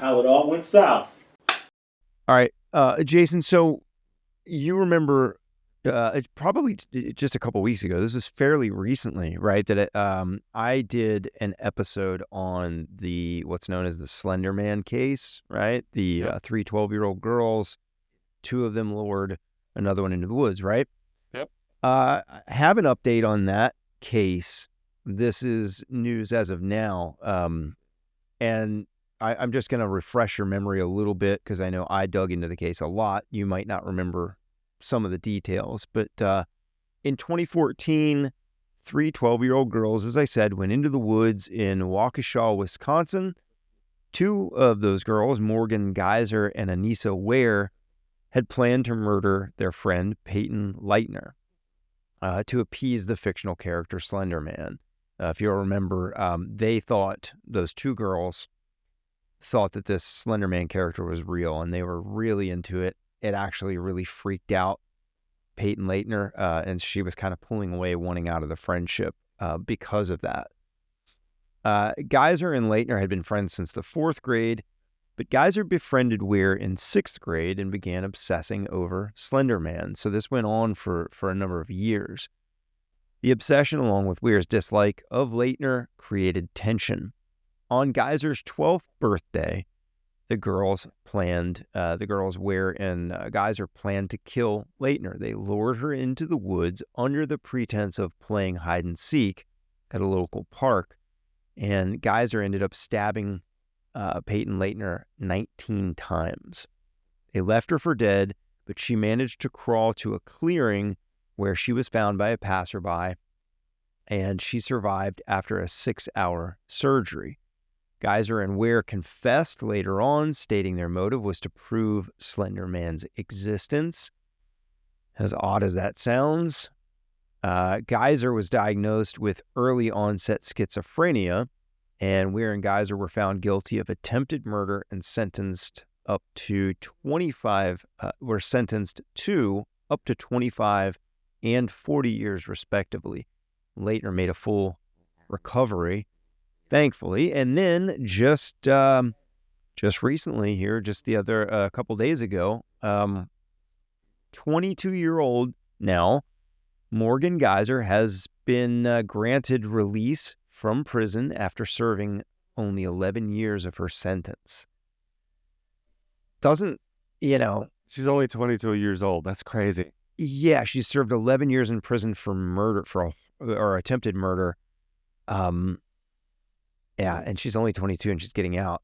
how it all went south. All right, Jason, so you remember it's probably just a couple weeks ago, this was fairly recently, right, that I did an episode on what's known as the Slender Man case, right? The 3 12-year-old girls, 2 of them lured another one into the woods, right? Yep. I have an update on that case. This is news as of now, and I'm just going to refresh your memory a little bit because I know I dug into the case a lot. You might not remember some of the details, but in 2014, 3 12-year-old girls, as I said, went into the woods in Waukesha, Wisconsin. 2 of those girls, Morgan Geyser and Anissa Weier, had planned to murder their friend Payton Leutner to appease the fictional character Slender Man. If you'll remember, those 2 girls thought that this Slender Man character was real, and they were really into it. It actually really freaked out Payton Leutner, and she was kind of pulling away, wanting out of the friendship because of that. Geyser and Leutner had been friends since the 4th grade, but Geyser befriended Weier in 6th grade and began obsessing over Slender Man. So this went on for a number of years. The obsession, along with Weir's dislike of Leutner, created tension. On Geyser's 12th birthday, the girls, Weier and Geyser, planned to kill Leutner. They lured her into the woods under the pretense of playing hide and seek at a local park, and Geyser ended up stabbing Payton Leutner 19 times. They left her for dead, but she managed to crawl to a clearing where she was found by a passerby, and she survived after a 6-hour surgery. Geyser and Weier confessed later on, stating their motive was to prove Slender Man's existence. As odd as that sounds, Geyser was diagnosed with early onset schizophrenia, and Weier and Geyser were found guilty of attempted murder and sentenced to up to 25 and 40 years respectively. Leutner made a full recovery, thankfully, and then just recently here, just the other couple days ago, 22-year-old now, Morgan Geyser has been granted release from prison after serving only 11 years of her sentence. She's only 22 years old. That's crazy. Yeah, she served 11 years in prison for murder, or attempted murder. Yeah, and she's only 22 and she's getting out.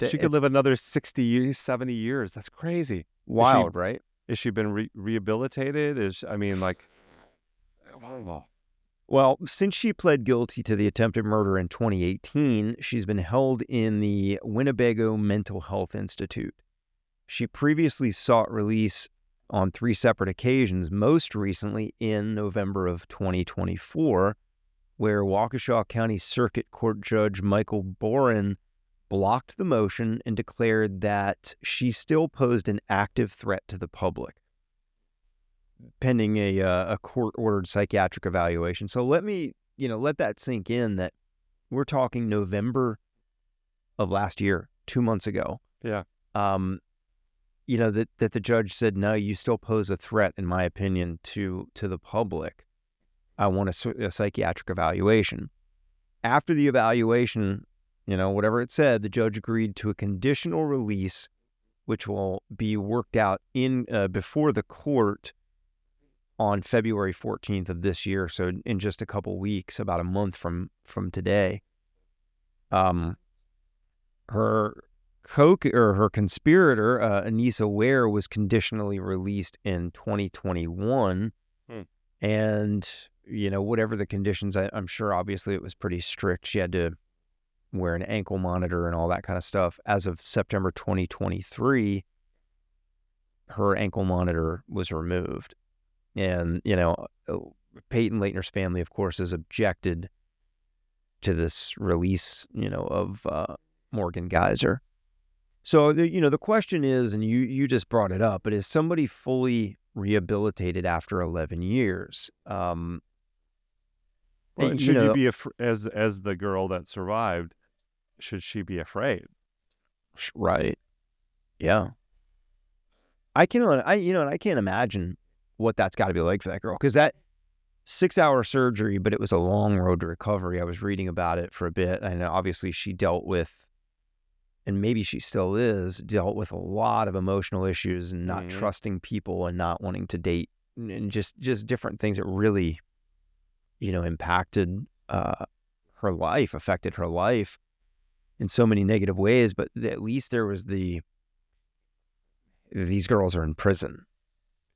She could live another 60 years, 70 years. That's crazy. Wild, right? Has she been rehabilitated? Wow. Well, since she pled guilty to the attempted murder in 2018, she's been held in the Winnebago Mental Health Institute. She previously sought release on 3 separate occasions, most recently in November of 2024, where Waukesha County Circuit Court Judge Michael Bohren blocked the motion and declared that she still posed an active threat to the public, pending a court-ordered psychiatric evaluation. So let that sink in, that we're talking November of last year, 2 months ago. Yeah. That the judge said, no, you still pose a threat, in my opinion, to the public. I want a psychiatric evaluation. After the evaluation, whatever it said, the judge agreed to a conditional release, which will be worked out before the court on February 14th of this year. So in just a couple weeks, about a month from today. Her conspirator, Anissa Weier, was conditionally released in 2021. And, whatever the conditions, I'm sure obviously it was pretty strict. She had to wear an ankle monitor and all that kind of stuff. As of September 2023, her ankle monitor was removed. And, Payton Leutner's family, of course, has objected to this release, of Morgan Geyser. So, the question is, and you just brought it up, but is somebody fully rehabilitated after 11 years? Should you be as the girl that survived? Should she be afraid? Right. Yeah. I can, and I can't imagine what that's got to be like for that girl, because that 6-hour surgery, but it was a long road to recovery. I was reading about it for a bit, and obviously she dealt with, and maybe she still dealt with a lot of emotional issues and not trusting people and not wanting to date, and just different things that really, impacted her life, affected her life in so many negative ways. But at least there was these girls are in prison.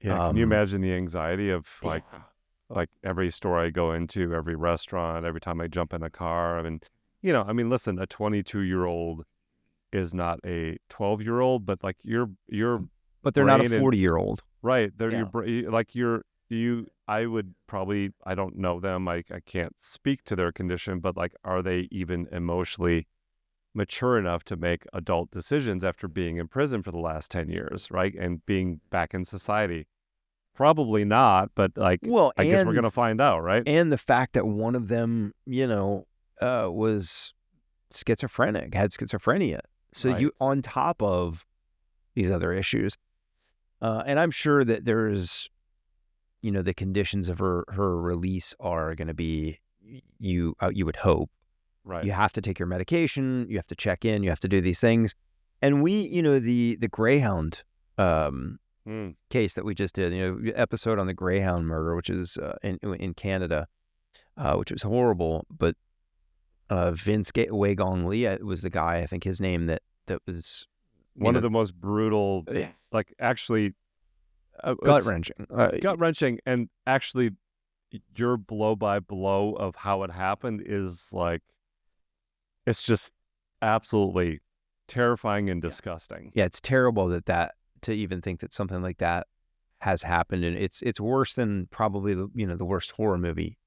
Yeah, can you imagine the anxiety of like every store I go into, every restaurant, every time I jump in a car? I mean, listen, a 22-year-old is not a 12-year-old, but like your But they're not a brain and 40-year-old. right, they're Yeah. I would probably, I don't know them, I can't speak to their condition, but like, are they even emotionally mature enough to make adult decisions after being in prison for the last 10 years, right? And being back in society? Probably not, but like, Well, I guess we're going to find out, right? and the fact that one of them, was schizophrenic, had schizophrenia. So Right. on top of these other issues, and I'm sure that there's, the conditions of her release are going to be, you would hope, Right. you have to take your medication, you have to check in, you have to do these things. And we, the Greyhound case that we just did, episode on the Greyhound murder, which is in Canada, which was horrible. But Vince Waigong Lee was the guy, I think his name, that was one of the most brutal, like actually gut-wrenching. Gut-wrenching, and actually your blow by blow of how it happened is like, it's just absolutely terrifying and disgusting. Yeah, it's terrible that to even think that something like that has happened, and it's worse than probably the worst horror movie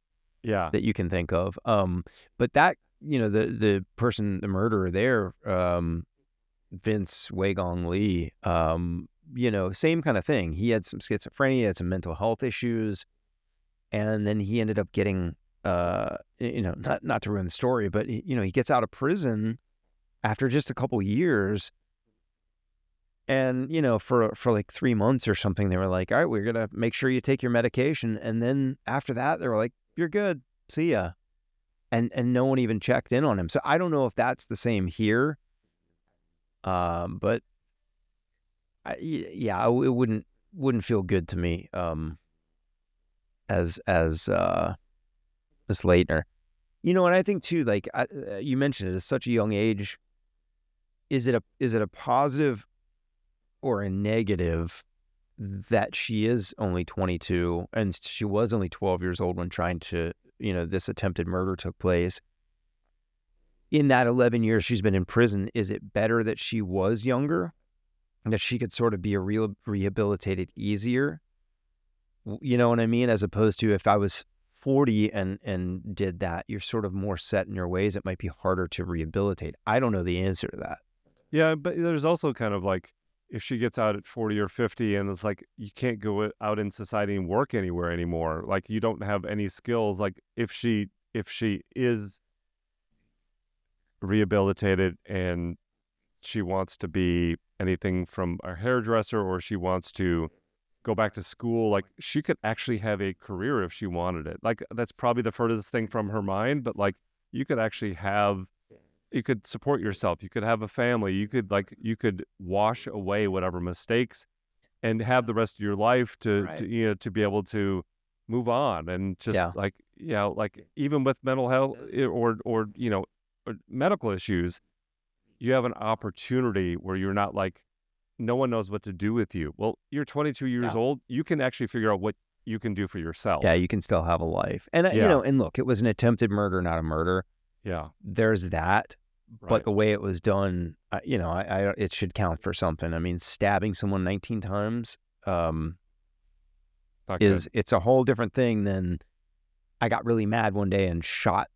that you can think of. But that, the person, the murderer there, Vince Waigong Lee, same kind of thing. He had some schizophrenia, he had some mental health issues, and then he ended up getting, not to ruin the story, but he gets out of prison after just a couple years. And, for like 3 months or something, they were like, all right, we're going to make sure you take your medication. And then after that, they were like, you're good. See ya. And no one even checked in on him. So I don't know if that's the same here. But it wouldn't feel good to me, as Miss Leutner. And I think too, like you mentioned it, at such a young age, is it a positive or a negative that she is only 22 and she was only 12 years old when trying to, this attempted murder took place? In that 11 years she's been in prison, is it better that she was younger and that she could sort of be rehabilitated easier? You know what I mean? As opposed to if I was 40 and did that, you're sort of more set in your ways. It might be harder to rehabilitate. I don't know the answer to that. Yeah, but there's also kind of like, if she gets out at 40 or 50 and it's like, you can't go out in society and work anywhere anymore. Like, you don't have any skills. Like, if she is rehabilitated and she wants to be anything from a hairdresser, or she wants to go back to school, like, she could actually have a career if she wanted it. Like, that's probably the furthest thing from her mind, but like, you could actually you could support yourself. You could have a family. You could wash away whatever mistakes and have the rest of your life to be able to move on. And just like even with mental health or medical issues, you have an opportunity where you're not like, no one knows what to do with you. Well, you're 22 years old. You can actually figure out what you can do for yourself. Yeah, you can still have a life. And, and look, it was an attempted murder, not a murder. Yeah. There's that. Right. But the way it was done, it should count for something. I mean, stabbing someone 19 times it's a whole different thing than I got really mad one day and shot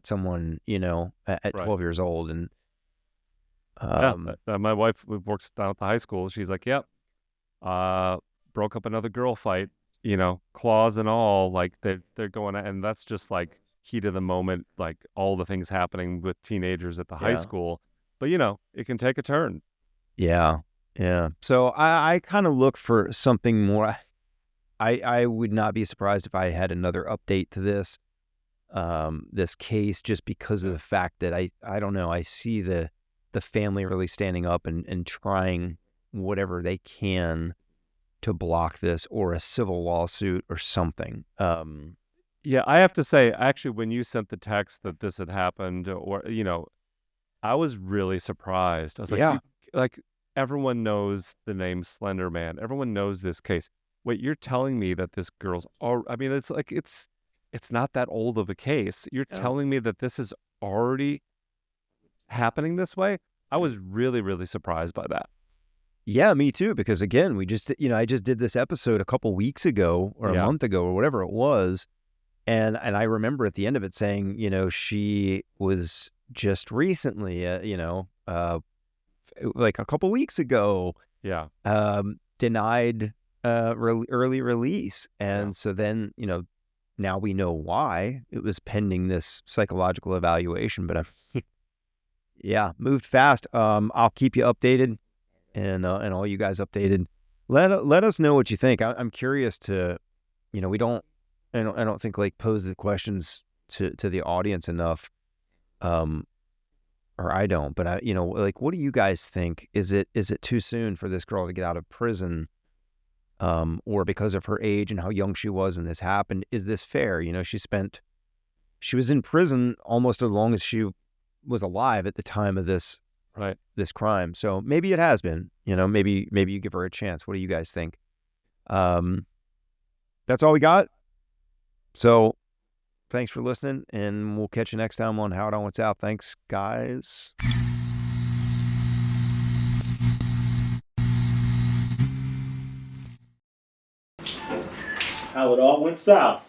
someone, at 12 years old. And my wife works down at the high school. She's like, yep, broke up another girl fight, claws and all, like they're going, and that's just like heat of the moment, like all the things happening with teenagers at the high school. But it can take a turn. Yeah. Yeah. So I kind of look for something more. I would not be surprised if I had another update to this case, just because of the fact that I don't know, I see the family really standing up and trying whatever they can to block this, or a civil lawsuit or something. Yeah, I have to say, actually, when you sent the text that this had happened, or I was really surprised. I was like, Yeah. like everyone knows the name Slender Man. Everyone knows this case. Wait, you're telling me that this girl's I mean, it's like it's not that old of a case. You're No. telling me that this is already happening this way? I was really, really surprised by that. Yeah, me too. Because again, I just did this episode a couple weeks ago or a Yeah. month ago or whatever it was. And I remember at the end of it saying, she was just recently, like a couple weeks ago, Yeah. denied early release. Yeah. And so then, now we know why. It was pending this psychological evaluation. But yeah, moved fast. I'll keep you updated, and all you guys updated. Let us know what you think. I'm curious to, we don't. I don't think like pose the questions to the audience enough, or I don't. But like, what do you guys think? Is it too soon for this girl to get out of prison? Or because of her age and how young she was when this happened, is this fair? She was in prison almost as long as she was alive at the time of this crime. So maybe it has been, maybe you give her a chance. What do you guys think? That's all we got. So thanks for listening, and we'll catch you next time on How It On What's Out. Thanks, guys. How it all went south.